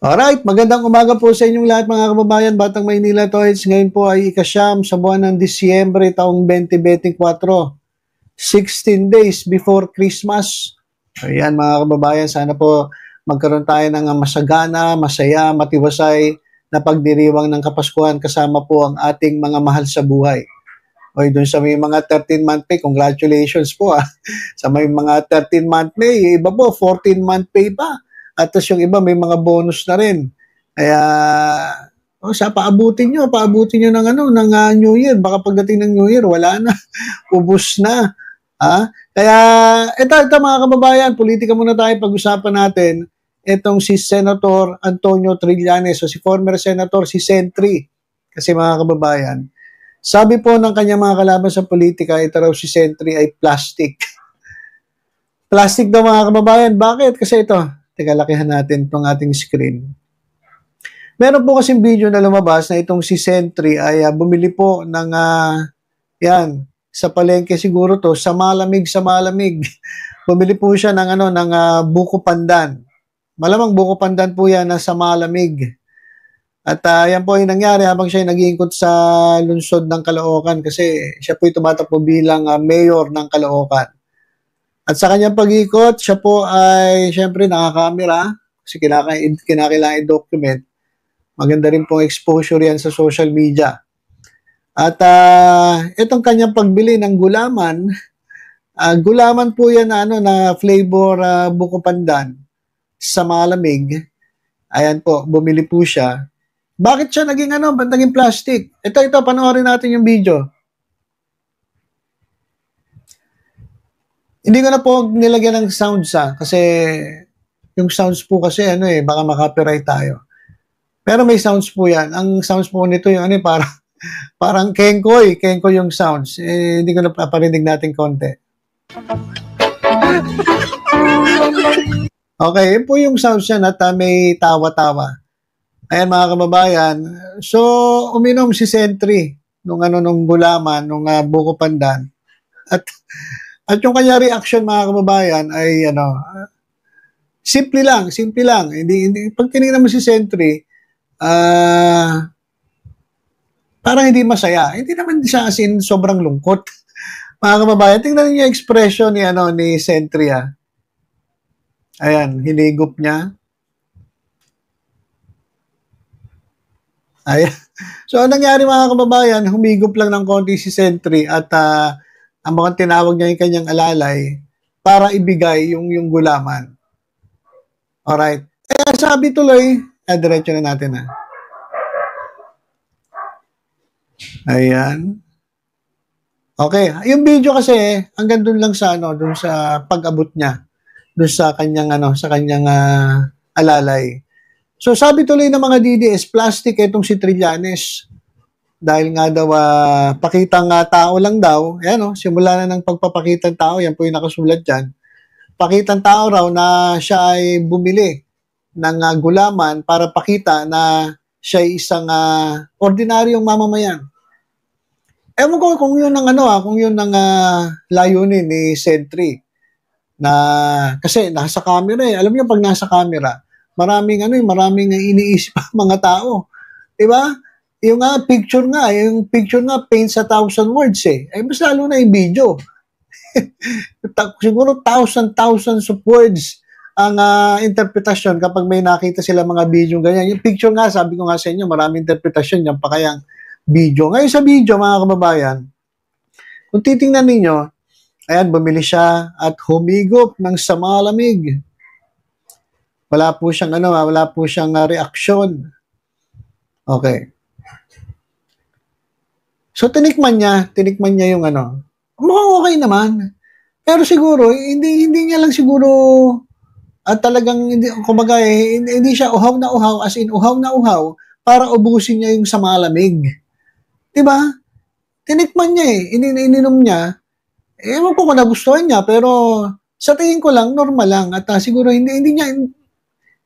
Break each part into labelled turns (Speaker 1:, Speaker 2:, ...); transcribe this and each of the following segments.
Speaker 1: Alright, magandang umaga po sa inyong lahat mga kababayan, Batang Maynila Toys. Ngayon po ay ikasyam sa buwan ng Disyembre taong 2024. 16 days before Christmas. Ayan mga kababayan, sana po magkaroon tayo ng masagana, masaya, matiwasay na pagdiriwang ng Kapaskuhan kasama po ang ating mga mahal sa buhay. Oy, doon sa may mga 13-month pay, congratulations po Sa may mga 13-month pay, iba po 14-month pay pa. At tapos yung iba may mga bonus na rin. Kaya paabutin nyo ng New Year. Baka pagdating ng New Year wala na. Ubus na. Kaya ito mga kababayan, politika muna tayo, pag-usapan natin itong si Senator Antonio Trillanes o si former Senator si Sentry. Kasi mga kababayan, sabi po ng kanyang mga kalaban sa politika, ito raw si Sentry ay plastic. Plastic daw mga kababayan. Bakit? Kasi ito, teka, lakihan natin itong ating screen. Meron po kasing video na lumabas na itong si Sentry ay bumili po ng, sa palengke siguro to, sa malamig. Bumili po siya ng, buko pandan. Malamang buko pandan po yan na sa malamig. At yan po yung nangyari habang siya nag-iikot sa lungsod ng Caloocan kasi siya po tumatakbo bilang mayor ng Caloocan. At sa kanyang pag-ikot, siya po ay siyempre nakakamera kasi kinakailangan i-document. Maganda rin pong exposure yan sa social media. At itong kanyang pagbili ng gulaman, gulaman po yan na flavor buko pandan sa malamig. Ayan po, bumili po siya. Bakit siya naging plastic? Ito, panoorin natin yung video. Hindi ko na po nilagyan ng sounds kasi yung sounds po kasi baka makapiright tayo. Pero may sounds po yan. Ang sounds po nito yung parang kengkoy yung sounds. Hindi ko na paparinig natin konti. Okay, yun po yung sounds yan at may tawa-tawa. Ayan mga kababayan. So, uminom si Sentry nung gulaman, nung buko pandan. At yung kanya reaction mga kababayan ay simple lang. Hindi pag tinignan mo si Sentry, parang hindi masaya. Hindi naman siya as in sobrang lungkot. Mga kababayan, tingnan niyo yung expression ni Sentry Ayan, hinigop niya. Ayan. So, ang nangyari mga kababayan, humigop lang ng konti si Sentry at ang mga tinawag niya yung kanyang alalay para ibigay yung gulaman. Alright. Sabi tuloy, diretso na natin Ayan. Okay. Yung video kasi, hanggang dun lang sa dun sa pag-abot niya. Dun sa kanyang alalay. So, sabi tuloy ng mga DDS, plastic itong si Trillanes. Dahil nga daw, pakitang tao lang daw. Ayan simula na ng pagpapakitang tao, yan po yung nakasulat dyan. Pakitang tao raw na siya ay bumili ng gulaman para pakita na siya ay isang ordinaryong mamamayan. Ewan ko kung yun ang layunin ni Sentry. Kasi nasa camera Alam niyo pag nasa camera, maraming iniisip mga tao. Diba? Yung picture nga paints 1,000 words mas lalo na yung video. Siguro thousands of words ang interpretasyon kapag may nakita sila mga video ganyan. Yung picture nga, sabi ko nga sa inyo, maraming interpretasyon yan pa kayang video. Ngayon sa video, mga kababayan, kung titingnan ninyo, ayan, bumili siya at humigop ng sa malamig. Wala po siyang reaksyon. Okay. So, tinikman niya yung mukhang okay naman. Pero siguro, hindi niya lang siguro, at talagang, hindi siya uhaw na uhaw, as in uhaw na uhaw, para ubusin niya yung sa malamig. Diba? Tinikman niya ininom niya. Ewan ko kung nagustuhan niya, pero sa tingin ko lang, normal lang. At siguro, hindi niya,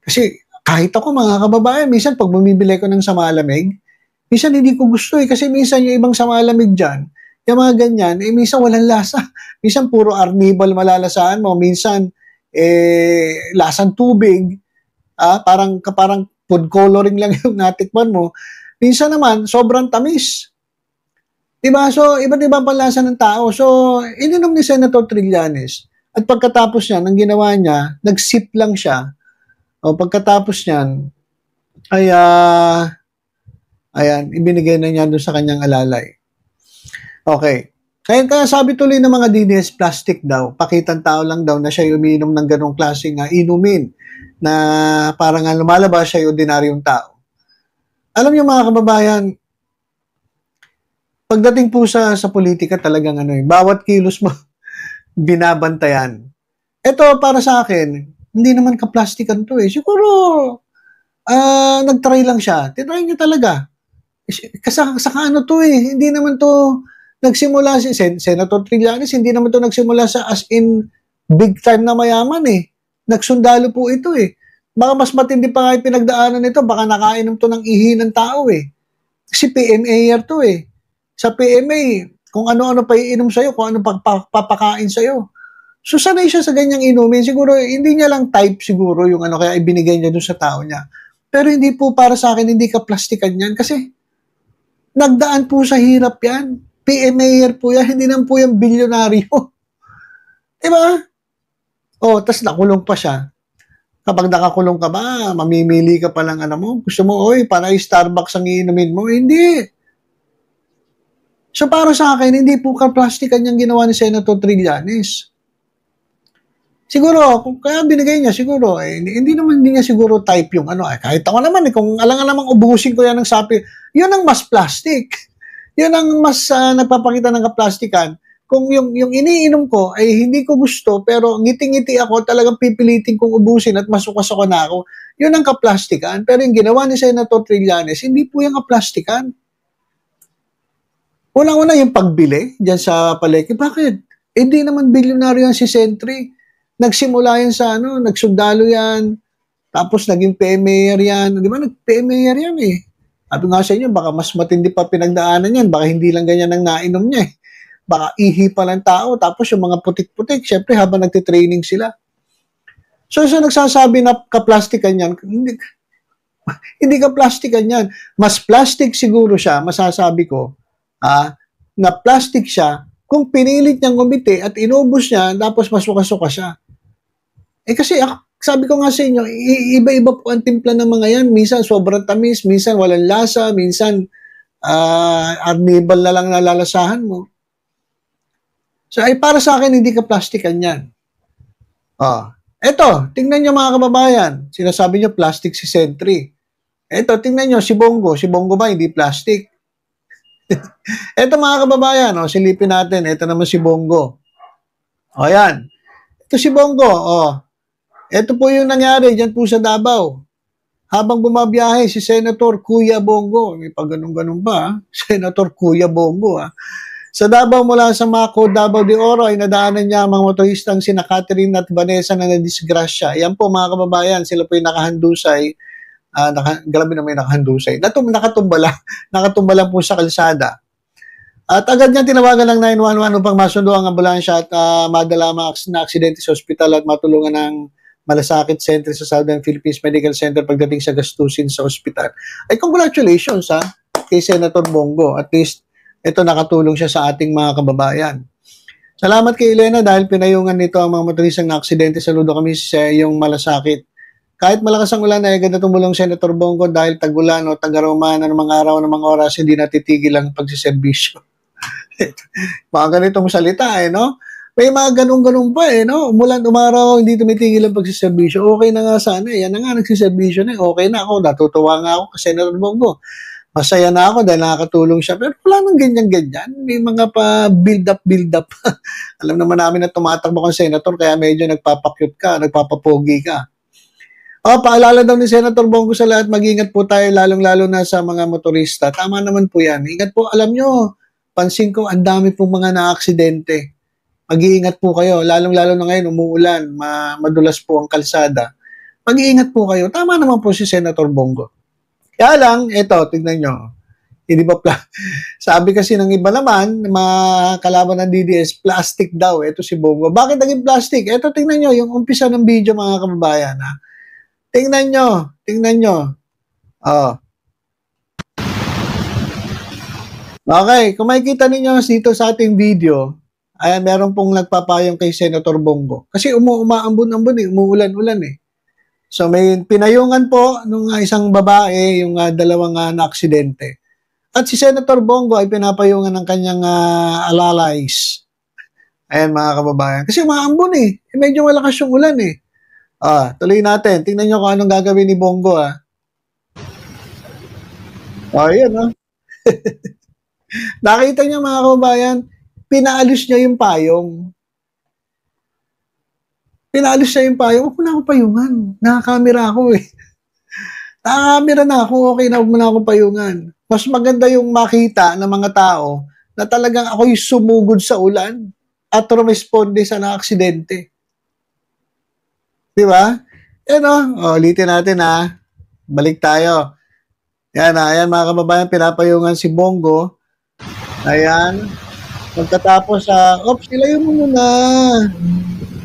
Speaker 1: kasi kahit ako mga kababayan, minsan pag bumibili ko ng sa malamig, minsan hindi ko gusto kasi minsan yung ibang sa malamig dyan, yung mga ganyan, minsan walang lasa. Minsan puro arnibal malalasaan mo. Minsan, lasang tubig. Parang food coloring lang yung natikman mo. Minsan naman, sobrang tamis. Diba? So, iba't ibang panlasa ng tao. So, ininom ni Senator Trillanes. At pagkatapos niya, ang ginawa niya, nag-sip lang siya. O pagkatapos niyan, ay, ayan, ibinigay na niya doon sa kanyang alalay. Okay. Kaya sabi tuloy ng mga DDS, plastic daw. Pakitang tao lang daw na siya umiinom ng ganong klaseng inumin na parang nga lumalabas siya yung ordinaryong tao. Alam niyo mga kababayan, pagdating po sa politika talagang bawat kilos mo binabantayan. Ito para sa akin, hindi naman ka-plastikan to eh. Siguro, nag-try lang siya. Tinry niya talaga. Saka ano to eh, hindi naman to nagsimula si Senator Trillanes, hindi naman to nagsimula sa as in big time na mayaman eh. Nagsundalo po ito eh. Baka mas matindi pa nga yung pinagdaanan nito, baka nakainom to ng ihi ng tao eh. Kasi PMA to eh. Sa PMA, kung ano-ano pa iinom sa'yo, kung ano papakain sa'yo. So sanay siya sa ganyang inumin. Siguro, hindi niya lang type siguro yung kaya ibinigay niya doon sa tao niya. Pero hindi po para sa akin, hindi ka plastikan yan. Kasi, nagdaan po sa hirap yan. PMA po yan, hindi naman po yan bilyonaryo. Diba? Oh, tas nakulong pa siya. Kapag nakakulong ka ba, mamimili ka pa lang mo. Gusto mo, para Starbucks ang iinumin mo. Hindi. So para sa akin, hindi po ka-plastikan yung ginawa ni Senator Trillanes. Siguro, kaya binigay niya, siguro, hindi naman niya siguro type yung kahit ako naman, kung alangan namang ubusin ko yan ng sapi, yun ang mas plastic. Yun ang mas nagpapakita ng kaplastikan. Kung yung iniinom ko ay hindi ko gusto, pero ngiti-ngiti ako, talagang pipilitin kong ubusin at masukas ako na ako, yun ang kaplastikan. Pero yung ginawa ni Senator Trillanes, hindi po yung kaplastikan. Unang-una yung pagbili dyan sa palengke. Bakit? Hindi naman bilyonaryo yan si Sentry. Nagsimula yan sa nagsundalo yan. Tapos naging PMA yan. Di ba? Nag-PMA yan eh. Sabi nga sa inyo, baka mas matindi pa pinagdaanan yan. Baka hindi lang ganyan ang nainom niya eh. Baka ihi pa ng tao. Tapos yung mga putik-putik, syempre habang nagtitraining sila. So nagsasabi na kaplastikan yan, hindi kaplastikan yan. Mas plastic siguro siya, masasabi ko, na plastic siya kung pinilit niyang umiti at inubos niya tapos masuka-suka siya. Kasi sabi ko nga sa inyo, iba-iba po ang timpla ng mga yan. Minsan sobrang tamis, minsan walang lasa, minsan arnibal na lang nalalasahan mo. So para sa akin, hindi ka plastikan yan. Eto, tingnan nyo mga kababayan. Sinasabi nyo plastic si Sentry. Eto, tingnan nyo si Bongo. Si Bongo ba hindi plastic? Ito mga kababayan, silipin natin. Ito naman si Bongo. Ayan. Ito si Bongo. Ito po yung nangyari dyan po sa Davao. Habang bumabiyahe si Senator Kuya Bongo. May pag ganun-ganun ba? Senator Kuya Bongo. Sa Davao mula sa Mako, Davao de Oro ay nadaanan niya ang mga motoristang sina Catherine at Vanessa na nadisgrasya. Yan po mga kababayan. Sila po yung nakahandusay. Grabe na may nakahandusay. Nakatumba lang po sa kalsada. At agad niya tinawagan ng 911 upang masundo ang ambulansya at madala na aksidente sa ospital at matulungan ng Malasakit Center sa Southern Philippines Medical Center pagdating sa gastusin sa ospital. Ay congratulations kay Senator Bongo. At least ito nakatulong siya sa ating mga kababayan. Salamat kay Elena dahil pinayungan nito ang mga motoristang na aksidente. Saludo kami sa iyong Malasakit. Kahit malakas ang ulan, ay agad na tumulong Senator Bongo dahil tag-ulan o tag-aroma ng mga araw ng mga oras, hindi natitigil ang pagsiservisyo. Mga ganitong salita, no? May mga ganun-ganun pa, no? Umulan, umaraw, hindi tumitigil ang pagsiservisyo. Okay na nga sana, yan na nga, nagsiservisyo na, okay na ako, natutuwa nga ako kasi Senator Bongo. Masaya na ako dahil nakakatulong siya, pero wala nang ganyan-ganyan. May mga pa build up. Alam naman namin na tumatakbo kang Senator, kaya medyo nagpapakyut ka, nagpapapogi ka. Paalala daw ni Senator Bongo sa lahat, mag-ingat po tayo lalong-lalo na sa mga motorista. Tama naman po yan. Ingat po, alam nyo, pansin ko, ang dami pong mga na-aksidente. Mag-iingat po kayo, lalong-lalo na ngayon, umuulan, madulas po ang kalsada. Mag-iingat po kayo. Tama naman po si Senator Bongo. Kaya lang, eto, tignan nyo. Hindi ba sabi kasi ng iba naman, mga kalaban ng DDS, plastic daw. Ito si Bongo. Bakit naging plastic? Eto, tignan nyo, yung umpisa ng video mga kababayan, Tingnan nyo. Oh. Okay, kung makikita ninyo dito sa ating video, ayan, meron pong nagpapayong kay Senator Bongo. Kasi umaambon-ambon eh, umuulan-ulan eh. So may pinayungan po nung isang babae, yung dalawang na-aksidente. At si Senator Bongo ay pinapayungan ng kanyang alalays. Ayan mga kababayan. Kasi umaambon eh. Medyo malakas yung ulan eh. Tuloy natin. Tingnan nyo kung anong gagawin ni Bongo Ayan Nakita niyo mga kababayan, pinaalis niya yung payong. Pinaalis niya yung payong. Huwag mo na ako payungan. Nakakamera ako eh. Nakakamera na ako. Okay na, huwag mo na ako payungan. Mas maganda yung makita ng mga tao na talagang ako'y sumugod sa ulan at rumesponde sa na-aksidente. Di ba? Ulitin natin Balik tayo. Ayan mga kababayan, pinapayungan si Bongo. Ayan. Pagkatapos, ilayo mo muna.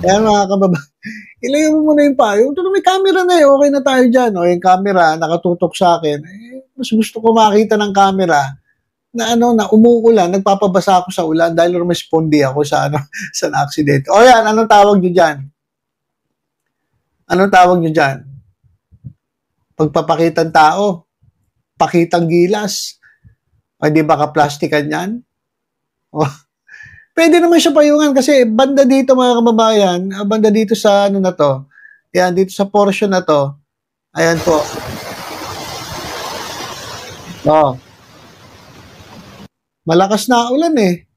Speaker 1: Ayan mga kababayan. Ilayo mo muna yung payong. Ito may camera na okay na tayo dyan. Yung camera, nakatutok sa akin. Mas gusto ko makita ng camera na na umuulan, nagpapabasa ako sa ulan dahil rumespondi ako sa sa aksidente. Yan, anong tawag nyo dyan? Anong tawag nyo dyan? Pagpapakitang tao. Pakitang gilas. Di ba ka-plastikan yan? Pwede naman siya payungan kasi banda dito mga kababayan, banda dito sa na to. Yan, dito sa portion na to. Ayan po. Malakas na ulan eh.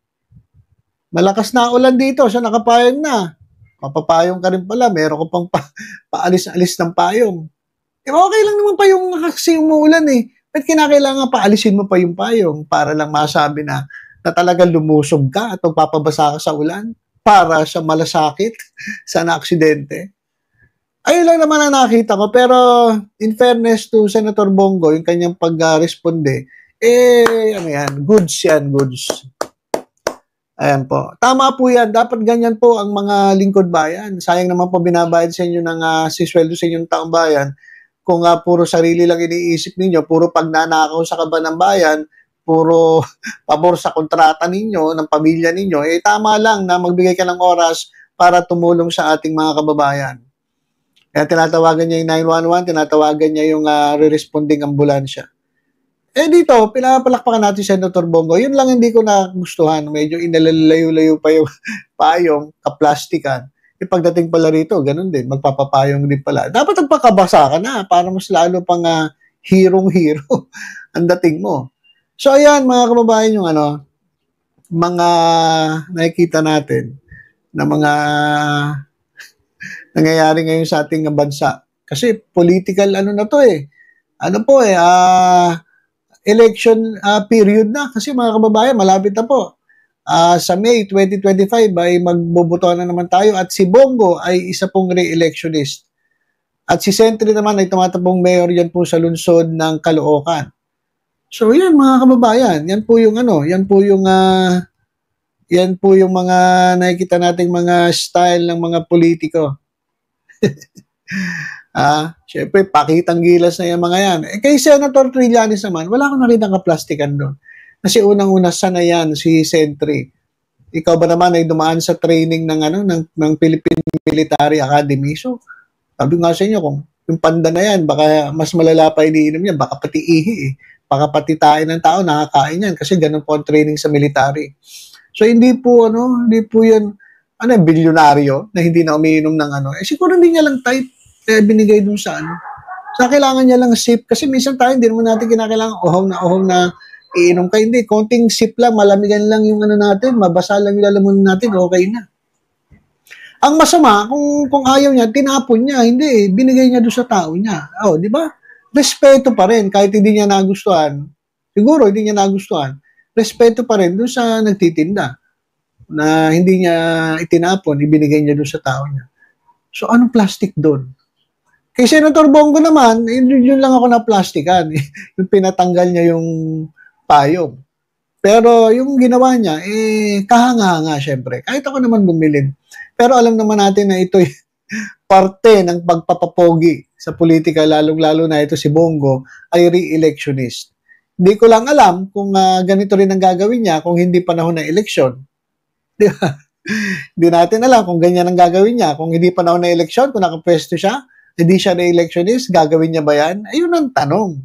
Speaker 1: Malakas na ulan dito, siya nakapayong na. Papapayong ka rin pala, meron ko pang paalis-alis ng payong. Okay lang naman payong kasi umuulan eh. Ba't kinakailangan paalisin mo pa yung payong para lang masabi na talagang lumusog ka at magpapabasa ka sa ulan para sa malasakit sa na-aksidente? Ayun lang naman ang nakita ko. Pero in fairness to Senator Bongo, yung kanyang pag-responde, goods yan, goods. Ayan po. Tama po yan. Dapat ganyan po ang mga lingkod bayan. Sayang naman po binabayad sa inyo ng sisweldo sa inyong taong bayan. Kung puro sarili lang iniisip ninyo, puro pagnanakaw sa kaban ng bayan, puro pabor sa kontrata ninyo, ng pamilya ninyo, tama lang na magbigay ka ng oras para tumulong sa ating mga kababayan. Kaya tinatawagan niya yung 911, tinatawagan niya yung re-responding ambulansya. Dito, pinapalakpakan natin Senator Bongo. Yun lang hindi ko nagustuhan. Medyo inalalayo-layo pa yung payong, kaplastikan. Pagdating pala rito, ganun din, magpapapayong din pala. Dapat nagpakabasa ka na para mas lalo pang hirong-hiro ang dating mo. So, ayan, mga kababayan, yung mga nakikita natin na mga nangyayari ngayon sa ating bansa. Kasi political na to eh. Election period na. Kasi mga kababayan, malapit na po. Sa May 2025 ay magbobotohan na naman tayo at si Bongo ay isa pong re-electionist. At si Sentry naman ay tumatapong mayor yan po sa lungsod ng Caloocan. So yan mga kababayan, yan po yung yan po yung mga nakikita nating mga style ng mga politiko. Syempre pakitang gilas na yung mga yan. Kay Senator Trillanes naman, wala akong nakitang kaplastikan doon. Kasi unang-una sana yan si Sentry. Ikaw ba naman ay dumaan sa training ng Philippine Military Academy? So, sabi nga sa inyo, kung yung panda na yan, baka mas malala pa iniinom niya, baka pati ihi eh. Baka pati tayo ng tao nakakain yan kasi ganun po ang training sa military. So, hindi po yan, bilyonaryo na hindi na umiinom ng siguro hindi niya lang type binigay dun sa Sa kailangan niya lang sip kasi minsan tayo hindi naman natin kinakailangan uhaw na iinom ka, hindi. Konting sip lang, malamigan lang yung natin, mabasa lang yung lalamunan natin, okay na. Ang masama, kung ayaw niya, tinapon niya, hindi, binigay niya doon sa tao niya. Di ba? Respeto pa rin, kahit hindi niya nagustuhan. Siguro, hindi niya nagustuhan. Respeto pa rin doon sa nagtitinda na hindi niya itinapon, ibinigay niya doon sa tao niya. So, anong plastic doon? Kay Senator Bongo naman, yun lang ako na plastikan. Yung pinatanggal niya yung payong. Pero yung ginawa niya, kahanga-hanga syempre. Kahit ako naman bumilid. Pero alam naman natin na ito parte ng pagpapapogi sa politika, lalong-lalo na ito si Bongo, ay re-electionist. Hindi ko lang alam kung ganito rin ang gagawin niya kung hindi panahon ng eleksyon. Di ba? Hindi natin alam kung ganyan ang gagawin niya. Kung hindi panahon ng eleksyon, kung nakapwesto siya, hindi siya re-electionist, gagawin niya ba yan? Ayun ang tanong.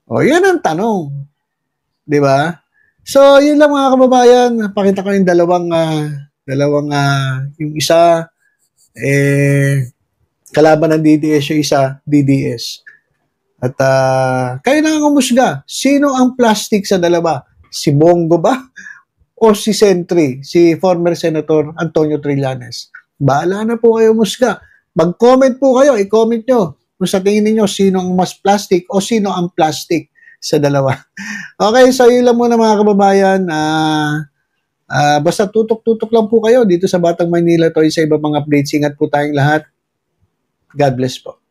Speaker 1: O, yun ang tanong. Di ba? So, yun lang mga kababayan. Pakita ko yung dalawang yung isa, kalaban ng DDS, yung isa, DDS. At kayo na ang umusga. Sino ang plastic sa dalawa? Si Bongo ba? O si Sentry, si former Senator Antonio Trillanes? Bahala na po kayo umusga. Mag-comment po kayo, i-comment nyo kung sa tingin niyo sino ang mas plastic o sino ang plastic sa dalawa. Okay, so yun lang muna mga kababayan. Basta tutok-tutok lang po kayo dito sa Batang Maynila to sa iba mga updates. Ingat po tayong lahat. God bless po.